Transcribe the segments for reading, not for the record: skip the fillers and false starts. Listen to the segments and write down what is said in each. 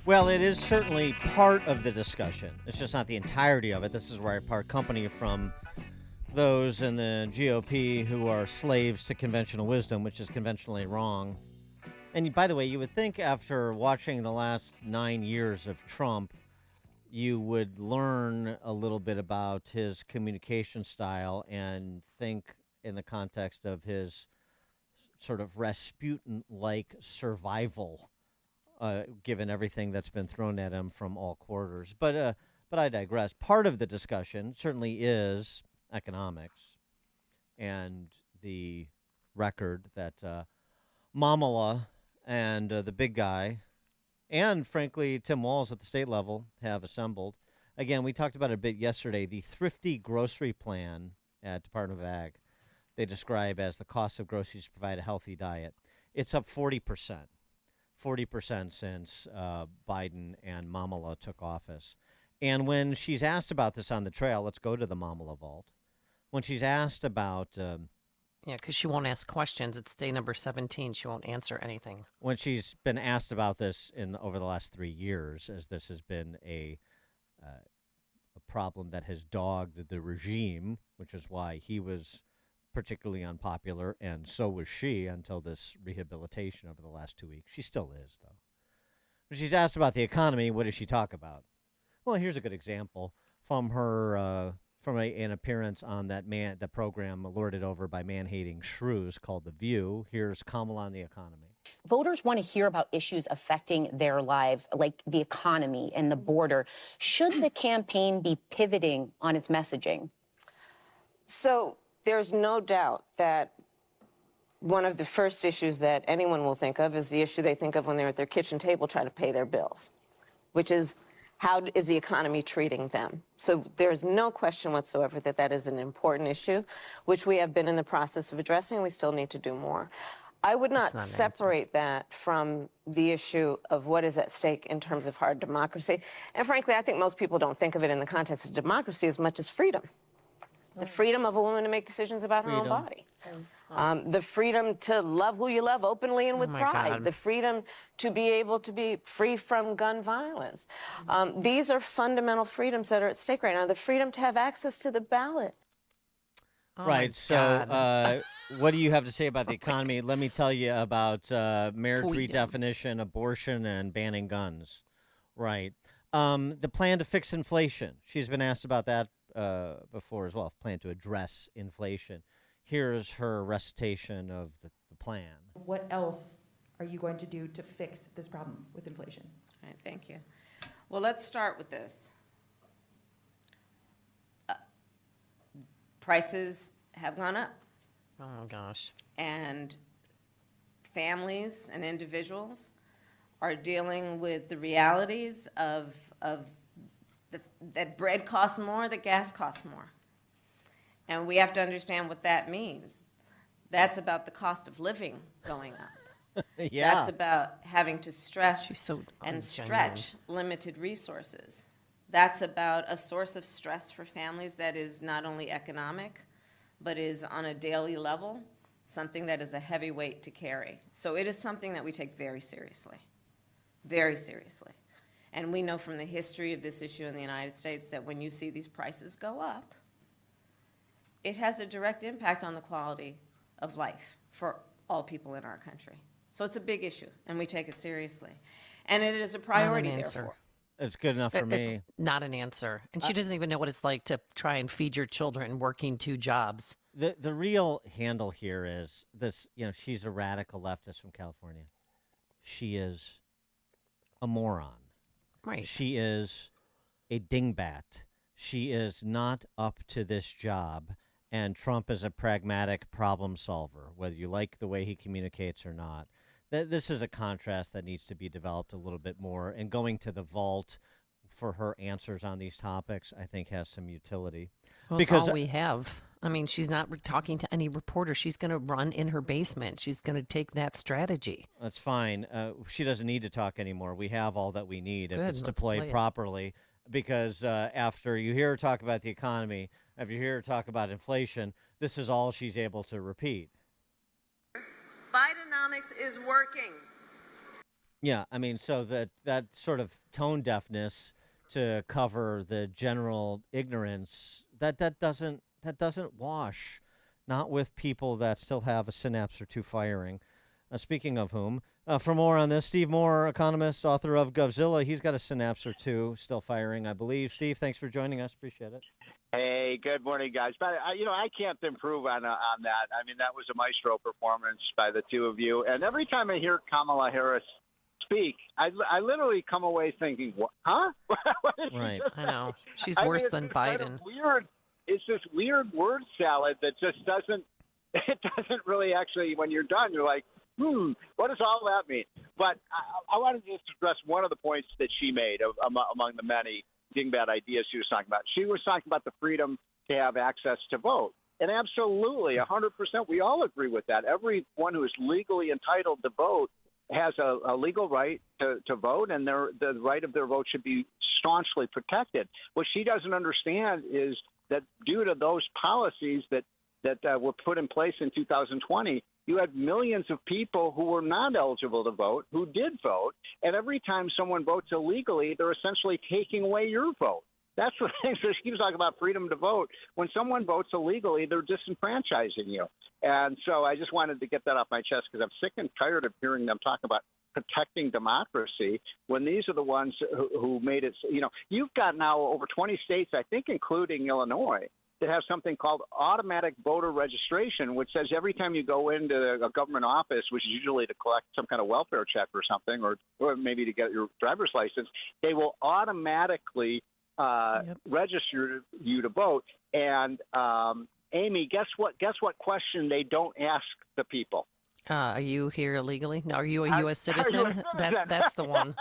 Well, it is certainly part of the discussion. It's just not the entirety of it. This is where I part company from those in the GOP who are slaves to conventional wisdom, which is conventionally wrong. And by the way, you would think after watching the last 9 years of Trump, you would learn a little bit about his communication style and think in the context of his sort of Rasputin like survival, given everything that's been thrown at him from all quarters. But I digress. Part of the discussion certainly is economics and the record that Mamala and the big guy and, frankly, Tim Walz at the state level have assembled. Again, we talked about it a bit yesterday. The thrifty grocery plan at Department of Ag, they describe as the cost of groceries to provide a healthy diet. It's up 40%. 40% since Biden and Mamala took office. And when she's asked about this on the trail, let's go to the Mamala vault. When she's asked about Yeah, because she won't ask questions. It's day number 17. She won't answer anything. when she's been asked about this over the last 3 years, as this has been a problem that has dogged the regime, which is why he was particularly unpopular, and so was she until this rehabilitation over the last 2 weeks. She still is, though. When she's asked about the economy, what does she talk about? Well, here's a good example from her an appearance on that program lorded over by man-hating shrews called The View. Here's Kamala on the economy. Voters want to hear about issues affecting their lives, like the economy and the border. Should the campaign be pivoting on its messaging? So there's no doubt that one of the first issues that anyone will think of is the issue they think of when they're at their kitchen table trying to pay their bills, which is how is the economy treating them? So there's no question whatsoever that that is an important issue, which we have been in the process of addressing. We still need to do more. I would not separate that from the issue of what is at stake in terms of hard democracy. And frankly, I think most people don't think of it in the context of democracy as much as freedom. The freedom of a woman to make decisions about her own body. The freedom to love who you love openly and with pride. God. The freedom to be able to be free from gun violence. These are fundamental freedoms that are at stake right now. The freedom to have access to the ballot. Oh Right. my So, God. what do you have to say about the economy? Let me tell you about marriage Freedom. redefinition, abortion, and banning guns. Right. The plan to fix inflation. She's been asked about that before as well. Plan to address inflation. Here's her recitation of the plan. What else are you going to do to fix this problem with inflation? All right, thank you. Well, let's start with this. Prices have gone up, Oh, my gosh. and families and individuals are dealing with the realities of that bread costs more, that gas costs more. And we have to understand what that means. That's about the cost of living going up. Yeah. That's about having to stress She's so and ungenuine. stretch limited resources. That's about a source of stress for families that is not only economic, but is on a daily level, something that is a heavy weight to carry. So it is something that we take very seriously, very seriously. And we know from the history of this issue in the United States that when you see these prices go up, it has a direct impact on the quality of life for all people in our country. So it's a big issue, and we take it seriously. And it is a priority, answer. therefore. It's good enough for me. It's not an answer. And she doesn't even know what it's like to try and feed your children working 2 jobs. The real handle here is this, she's a radical leftist from California. She is a moron. Right. She is a dingbat. She is not up to this job. And Trump is a pragmatic problem solver, whether you like the way he communicates or not. This is a contrast that needs to be developed a little bit more. And going to the vault for her answers on these topics, I think, has some utility. Well, because it's all we have. I mean, she's not talking to any reporter. She's going to run in her basement. She's going to take that strategy. That's fine. She doesn't need to talk anymore. We have all that we need if Good, it's let's deployed play it. properly. Because after you hear her talk about the economy, after you hear her talk about inflation, this is all she's able to repeat. Bidenomics is working. Yeah, I mean, so that sort of tone deafness to cover the general ignorance that doesn't wash, not with people that still have a synapse or two firing. Speaking of whom, for more on this, Steve Moore, economist, author of Govzilla, he's got a synapse or two still firing, I believe. Steve, thanks for joining us. Appreciate it. Hey, good morning, guys. But I can't improve on that. I mean, that was a maestro performance by the two of you. And every time I hear Kamala Harris speak, I literally come away thinking, what, huh? What did she Right. just I know. say? She's I mean, worse it's than this kind of Biden. weird. It's this weird word salad that just doesn't. It doesn't really actually. When you're done, you're like, what does all that mean? But I wanted to just address one of the points that she made among the many dingbat ideas she was talking about. She was talking about the freedom to have access to vote. And absolutely, 100%, we all agree with that. Everyone who is legally entitled to vote has a legal right to vote, and the right of their vote should be staunchly protected. What she doesn't understand is that due to those policies that were put in place in 2020, you had millions of people who were not eligible to vote who did vote. And every time someone votes illegally, they're essentially taking away your vote. That's the thing. So she keeps talking about freedom to vote. When someone votes illegally, they're disenfranchising you. And so I just wanted to get that off my chest because I'm sick and tired of hearing them talk about protecting democracy when these are the ones who made it. You know, you've got now over 20 states, I think, including Illinois, that have something called automatic voter registration, which says every time you go into a government office, which is usually to collect some kind of welfare check or something, or maybe to get your driver's license, they will automatically register you to vote. And Amy, guess what question they don't ask the people? Are you here illegally? No, are you a U.S. Are you a citizen? citizen? That's the one.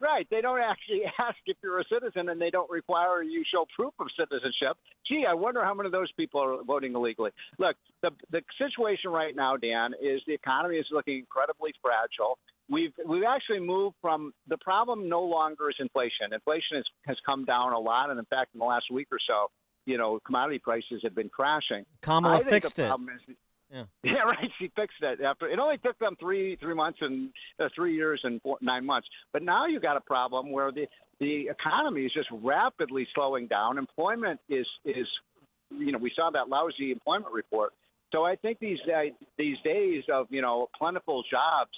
Right. They don't actually ask if you're a citizen, and they don't require you show proof of citizenship. Gee, I wonder how many of those people are voting illegally. Look, the situation right now, Dan, is the economy is looking incredibly fragile. We've actually moved from the problem no longer is inflation. Inflation has come down a lot, and in fact, in the last week or so, you know, commodity prices have been crashing. Kamala fixed the it. problem is, Yeah. Yeah, right. She fixed it. After it only took them three months and 3 years and 9 months. But now you got a problem where the economy is just rapidly slowing down. Employment is you know, we saw that lousy employment report. So I think these days of, you know, plentiful jobs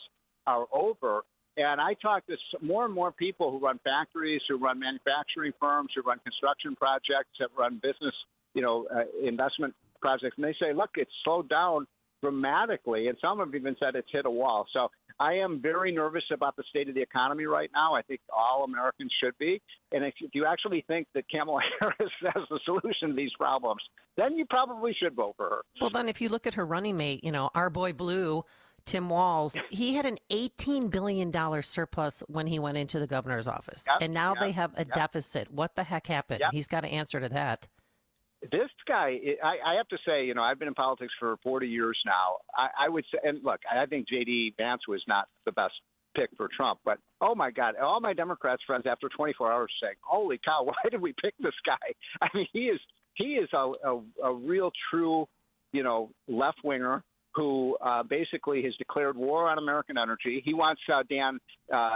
are over. And I talk to more and more people who run factories, who run manufacturing firms, who run construction projects, that run business, you know, investment projects, and they say, look, it's slowed down dramatically, and some have even said it's hit a wall. So I am very nervous about the state of the economy right now. I think all Americans should be. And if you actually think that Kamala Harris has the solution to these problems, then you probably should vote for her. Well, then if you look at her running mate, you know, our boy Blue, Tim Walz, he had an $18 billion surplus when he went into the governor's office. Yep, and now yep, they have a yep. deficit. What the heck happened? Yep. He's got to answer to that. This guy, I have to say, you know, I've been in politics for 40 years now. I would say, and look, I think J.D. Vance was not the best pick for Trump, but oh my God, all my Democrats friends after 24 hours saying, holy cow, why did we pick this guy? I mean, he is a real true, you know, left winger who basically has declared war on American energy. He wants, Dan,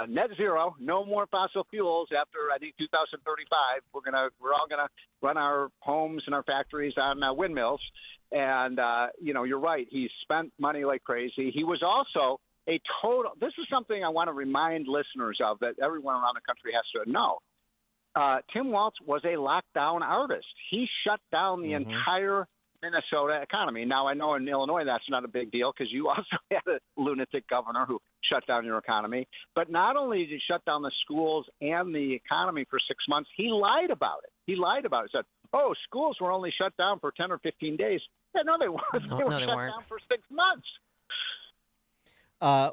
net zero, no more fossil fuels after, I think, 2035. We're all gonna run our homes and our factories on windmills. And, you know, you're right. He's spent money like crazy. He was also this is something I want to remind listeners of that everyone around the country has to know. Tim Walz was a lockdown artist. He shut down the entire Minnesota economy. Now, I know in Illinois that's not a big deal because you also had a lunatic governor who shut down your economy. But not only did he shut down the schools and the economy for 6 months, he lied about it. He said, oh, schools were only shut down for 10 or 15 days. Yeah, no, they weren't. No, they were they shut weren't. down for 6 months.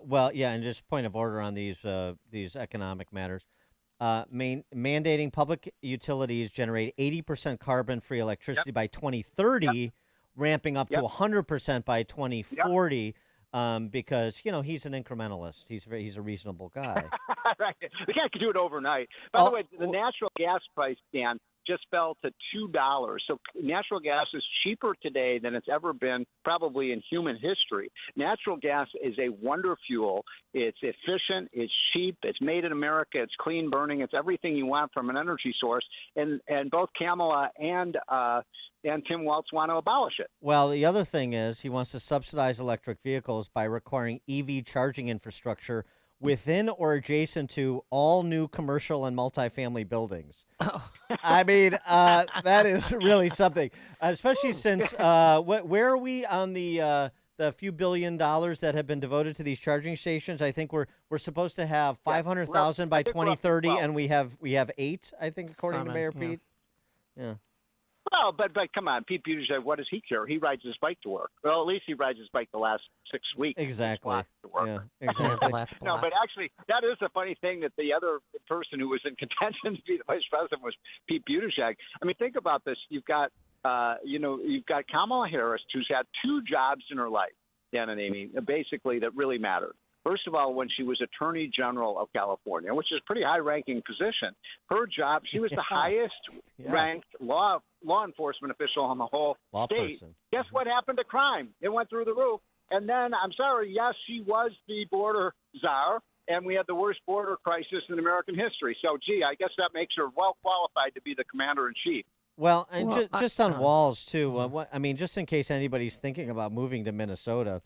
Well, yeah, and just point of order on these economic matters. Mandating public utilities generate 80% carbon-free electricity by 2030, ramping up to 100% by 2040, because, you know, he's an incrementalist. He's a reasonable guy. Right. We can't do it overnight. By the way, the natural gas price, Dan, just fell to $2. So natural gas is cheaper today than it's ever been probably in human history. Natural gas is a wonder fuel. It's efficient, it's cheap, it's made in America, it's clean burning, it's everything you want from an energy source. And both Kamala and Tim Walz want to abolish it. Well, the other thing is he wants to subsidize electric vehicles by requiring EV charging infrastructure within or adjacent to all new commercial and multifamily buildings. Oh. I mean, that is really something, especially since where are we on the few $1 billion that have been devoted to these charging stations? I think we're supposed to have 500,000 by 2030, and we have 8, I think, according to Mayor Pete. Yeah. Well, but come on, Pete Buttigieg, what does he care? He rides his bike to work. Well, at least he rides his bike the last 6 weeks. Exactly. To work. Yeah, exactly. No, but actually, that is a funny thing that the other person who was in contention to be the vice president was Pete Buttigieg. I mean, think about this. You've got, you've got Kamala Harris, who's had 2 jobs in her life, Dan and Amy, basically that really mattered. First of all, when she was Attorney General of California, which is a pretty high-ranking position, her job, she was the highest-ranked law enforcement official on the whole state. Guess what happened to crime? It went through the roof. And then, I'm sorry, yes, she was the border czar, and we had the worst border crisis in American history. So, gee, I guess that makes her well-qualified to be the commander-in-chief. Well, and just on Walz, too, I mean, just in case anybody's thinking about moving to Minnesota,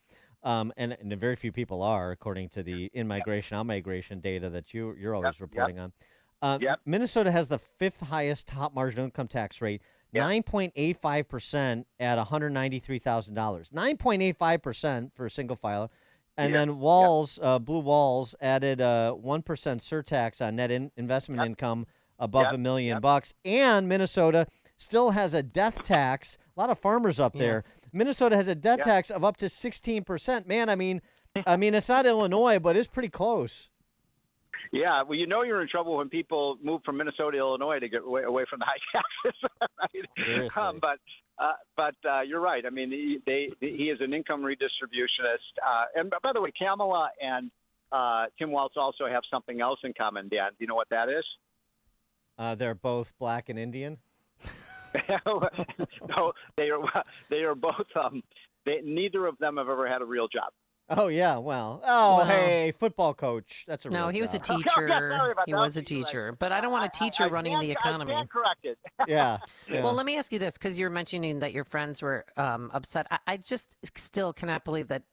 and very few people are, according to the in-migration, out-migration data that you're always reporting on. Minnesota has the 5th highest top marginal income tax rate, 9.85% at $193,000. 9.85% for a single filer. And then Walz, Blue Walz, added 1% surtax on net investment income above $1 million bucks. And Minnesota still has a death tax. A lot of farmers up there. Minnesota has a death tax of up to 16%. Man, I mean, it's not Illinois, but it's pretty close. Yeah, well, you know you're in trouble when people move from Minnesota to Illinois to get away from the high taxes, right? But you're right. I mean, he is an income redistributionist. And by the way, Kamala and Tim Walz also have something else in common, Dan. Do you know what that is? They're both black and Indian. No, they are both. Neither of them have ever had a real job. Oh yeah, well, hey, football coach. That's a real he was a job. teacher. He was a teacher, but I don't want a teacher running the economy. I stand corrected. Yeah. Well, let me ask you this, because you're mentioning that your friends were upset. I just still cannot believe that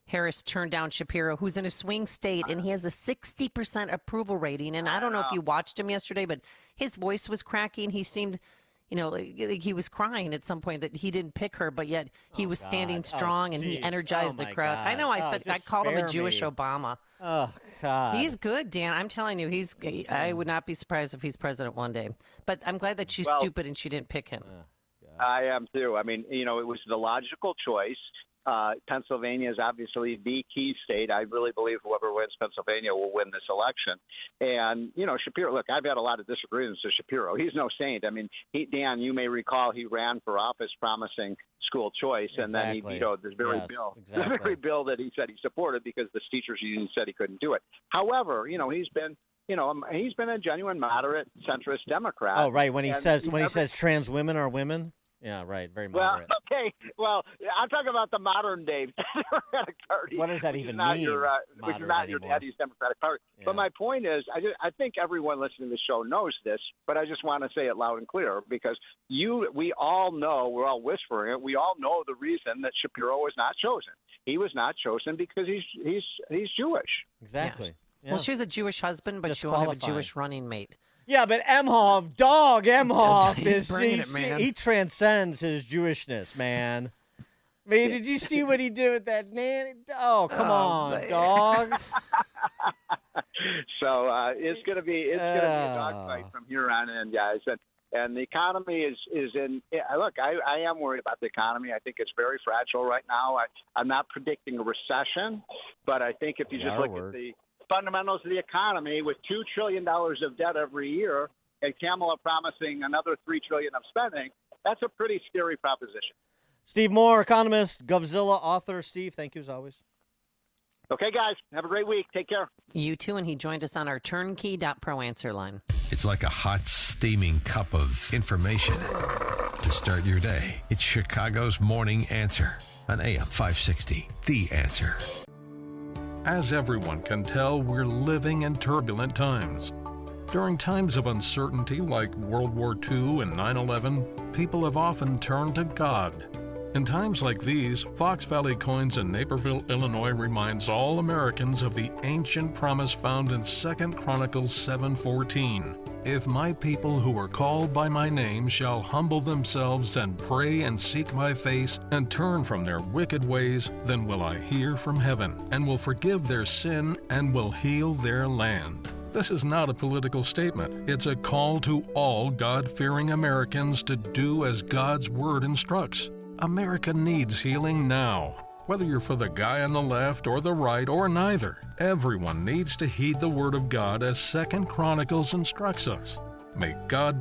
Harris turned down Shapiro, who's in a swing state, and he has a 60% approval rating. And I don't know if you watched him yesterday, but his voice was cracking. He seemed, like he was crying at some point that he didn't pick her, but yet he was standing strong and he energized the crowd. God. I know I called him a Jewish Obama. Oh, God. He's good, Dan. I'm telling you, I would not be surprised if he's president one day. But I'm glad that she's stupid and she didn't pick him. I am too. I mean, it was the logical choice. Pennsylvania is obviously the key state. I really believe whoever wins Pennsylvania will win this election. And, Shapiro, look, I've had a lot of disagreements with Shapiro. He's no saint. I mean, Dan, you may recall he ran for office promising school choice, and then he vetoed this very bill. The very bill that he said he supported because the teachers union said he couldn't do it. However, he's been a genuine moderate centrist Democrat. Oh, right. When he says trans women are women. Yeah, right. Very moderate. Well, okay. Well, I'm talking about the modern day Democratic Party. What does that even mean? Which is not your daddy's Democratic Party. Yeah. But my point is, I think everyone listening to the show knows this, but I just want to say it loud and clear because we all know, we're all whispering it, we all know the reason that Shapiro was not chosen. He was not chosen because he's Jewish. Exactly. Yeah. Yeah. Well, she was a Jewish husband, but she won't have a Jewish running mate. Yeah, but Emhoff, he transcends his Jewishness, man. I mean, did you see what he did with that nanny? Oh, come on, man. Dog. So it's gonna be a dogfight from here on in, guys. And the economy is in. Look, I am worried about the economy. I think it's very fragile right now. I'm not predicting a recession, but I think if you just look at the fundamentals of the economy with $2 trillion of debt every year and Kamala promising another $3 trillion of spending, that's a pretty scary proposition. Steve Moore, economist, Govzilla author. Steve, thank you as always. Okay, guys, have a great week. Take care. You too, and he joined us on our turnkey.pro answer line. It's like a hot, steaming cup of information to start your day. It's Chicago's Morning Answer on AM 560. The Answer. As everyone can tell, we're living in turbulent times. During times of uncertainty like World War II and 9/11, people have often turned to God. In times like these, Fox Valley Coins in Naperville, Illinois reminds all Americans of the ancient promise found in 2 Chronicles 7:14. If my people who are called by my name shall humble themselves and pray and seek my face and turn from their wicked ways, then will I hear from heaven and will forgive their sin and will heal their land. This is not a political statement. It's a call to all God-fearing Americans to do as God's word instructs. America needs healing now. Whether you're for the guy on the left or the right or neither, everyone needs to heed the word of God as 2 Chronicles instructs us. May God